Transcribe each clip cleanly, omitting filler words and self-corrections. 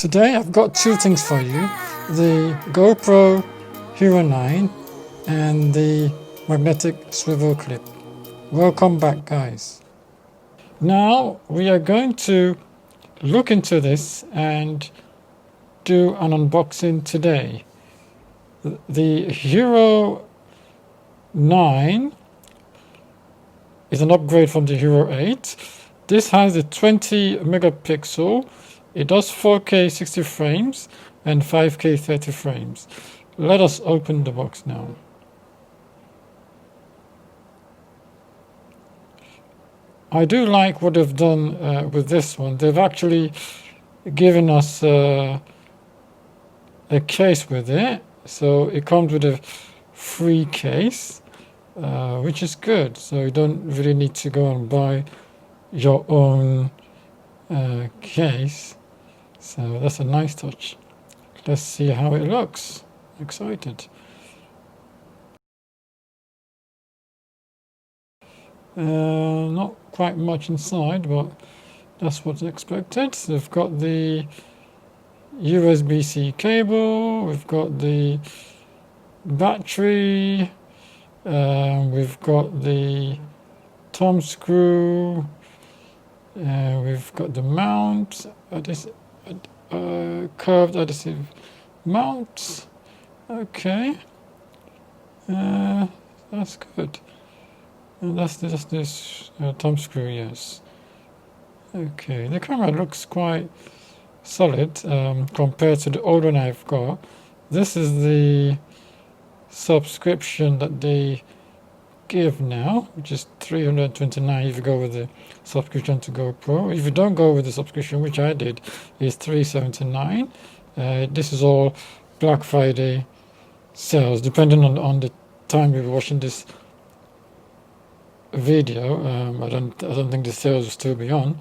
Today I've got two things for you, the GoPro HERO 9 and the magnetic swivel clip. Welcome back, guys. Now we are going to look into this and do an unboxing today. The HERO 9 is an upgrade from the HERO 8. This has a 20 megapixel. It does 4K 60 frames and 5K 30 frames. Let us open the box now. I do like what they've done with this one. They've actually given us a case with it. So it comes with a free case, which is good. So you don't really need to go and buy your own case. So that's a nice touch. Let's see how it looks. Excited. Not quite much inside, but that's what's expected. So we've got the USB-C cable, we've got the battery, we've got the thumb screw, we've got the mount, curved adhesive mount. Okay, that's good. And that's this thumb screw, yes. Okay, the camera looks quite solid compared to the old one I've got. This is the subscription that they give now, which is $329 if you go with the subscription to GoPro. If you don't go with the subscription, which I did, is $379. This is all Black Friday sales, depending on the time you're watching this video. I don't think the sales will still be on.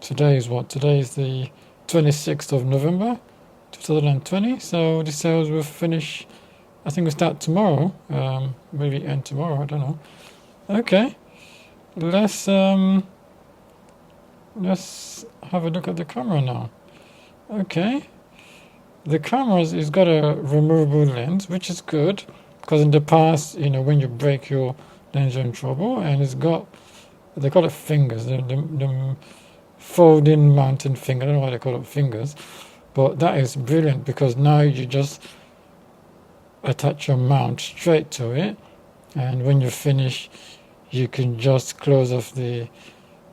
Today is what? Today is the 26th of November 2020. So the sales will finish, I think we start tomorrow, maybe end tomorrow, I don't know. Okay, let's have a look at the camera now. Okay, the camera is got a removable lens, which is good, because in the past, you know, when you break your lens, you're in trouble. And it's got, they call it fingers, the folding mounting finger. I don't know why they call it fingers, but that is brilliant, because now you just attach your mount straight to it, and when you finish you can just close off the,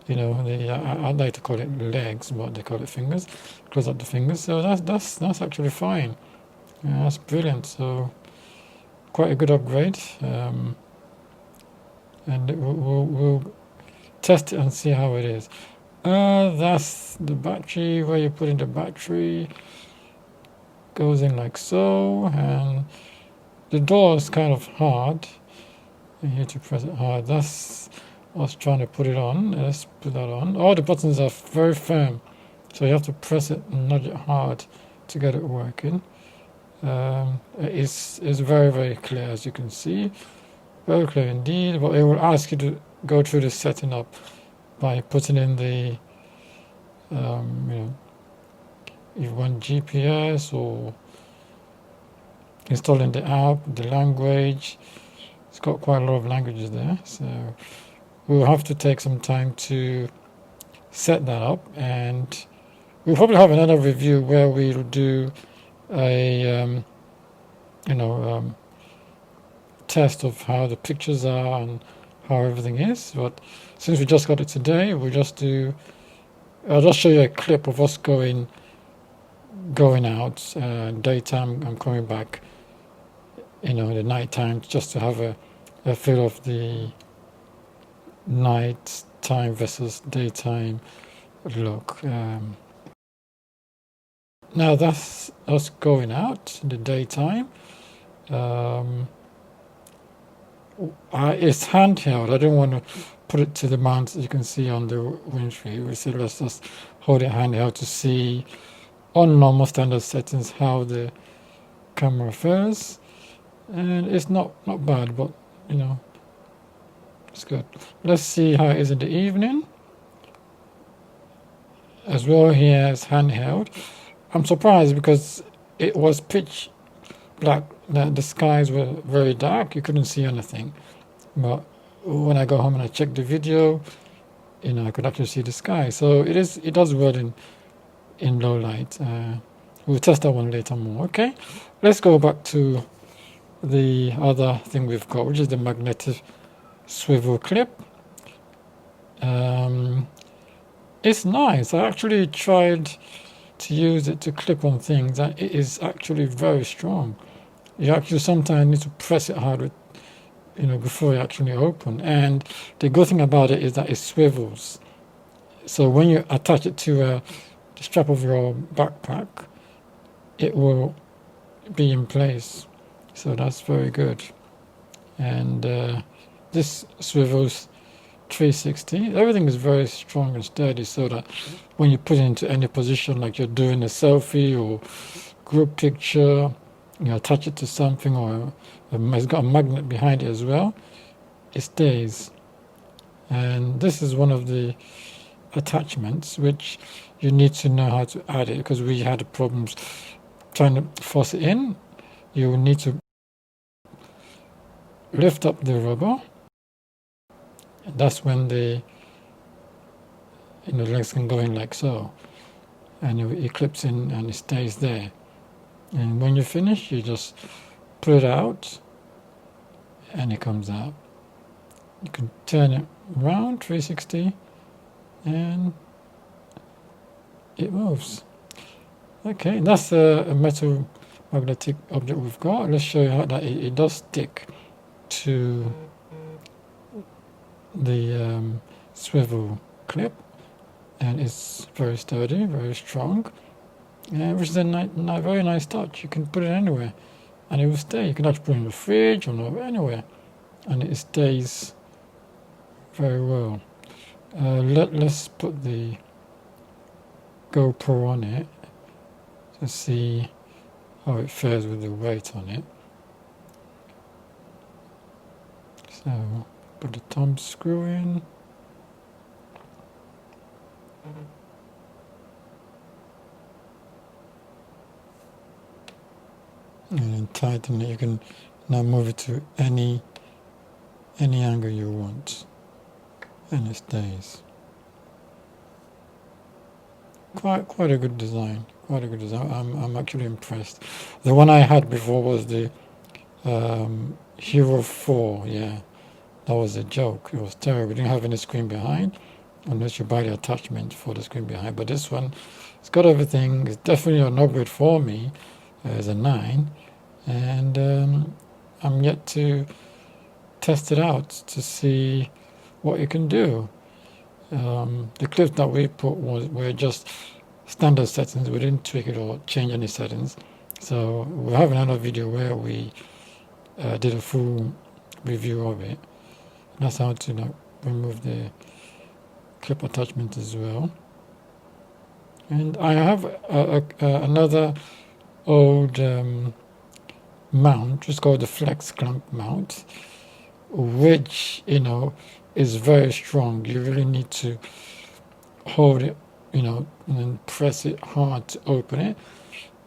you know, the I'd like to call it legs, but they call it fingers. Close up the fingers. So that's actually fine. That's brilliant. So quite a good upgrade, and we'll test it and see how it is. That's the battery, where you put in the battery. Goes in like so, and the door is kind of hard. You need to press it hard. That's us trying to put it on. Let's put that on. All the buttons are very firm, so you have to press it and nudge it hard to get it working. It's very, very clear, as you can see. Very clear indeed, but it will ask you to go through the setting up by putting in the, you know, if you want GPS or installing the app, the language. It's got quite a lot of languages there, so we'll have to take some time to set that up, and we'll probably have another review where we'll do a test of how the pictures are and how everything is. But since we just got it today, I'll just show you a clip of us going out daytime and coming back, you know, the night time, just to have a feel of the night time versus daytime look. Now that's us going out in the daytime. It's handheld. I don't want to put it to the mount, as you can see on the windshield. We said let's just hold it handheld to see on normal standard settings how the camera fares, and it's not bad, but you know, it's good. Let's see how it is in the evening. as well. He has handheld. I'm surprised because it was pitch black. The skies were very dark. You couldn't see anything. But when I go home and I check the video, I could actually see the sky. So it does well in low light. We'll test that one later more. Okay, let's go back to the other thing we've got, which is the magnetic swivel clip. It's nice. I actually tried to use it to clip on things, and it is actually very strong. You actually sometimes need to press it hard with, before you actually open. And the good thing about it is that it swivels. So when you attach it to the strap of your backpack, it will be in place. So that's very good. And this swivels 360. Everything is very strong and sturdy, so that when you put it into any position, like you're doing a selfie or group picture, attach it to something, or it's got a magnet behind it as well, it stays. And this is one of the attachments which you need to know how to add it, because we had problems trying to force it in. You will need to lift up the rubber, and that's when the legs can go in like so, and it clips in and it stays there. And when you finish, you just put it out and it comes out. You can turn it around 360 and it moves. Okay, that's a metal magnetic object we've got. Let's show you how that it does stick to the swivel clip, and it's very sturdy, very strong, which is a very nice touch. You can put it anywhere and it will stay. You can actually put it in the fridge or anywhere and it stays very well. Let's put the GoPro on it to see how it fares with the weight on it. So put the thumb screw in. And then tighten it. You can now move it to any angle you want, and it stays. Quite a good design. Quite a good design. I'm actually impressed. The one I had before was the Hero 4. Yeah, that was a joke. It was terrible. It didn't have any screen behind, unless you buy the attachment for the screen behind. But this one, it's got everything. It's definitely an upgrade for me. It's a 9, and I'm yet to test it out to see what it can do. The clips that we put were just standard settings. We didn't tweak it or change any settings. So we'll have another video where we did a full review of it. That's how to remove the clip attachment as well. And I have another old mount, just called the flex clamp mount, which is very strong. You really need to hold it, and then press it hard to open it.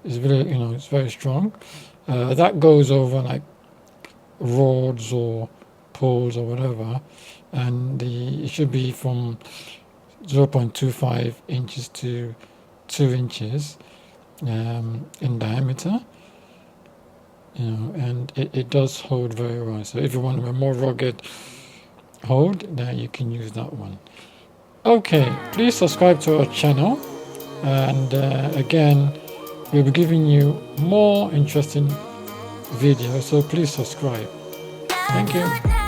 It's really, it's very strong. That goes over like rods or poles or whatever, and it should be from 0.25 inches to 2 inches in diameter, and it does hold very well. So if you want a more rugged hold, then you can use that one. Okay, please subscribe to our channel, and again, we'll be giving you more interesting videos, so please subscribe. Thank you.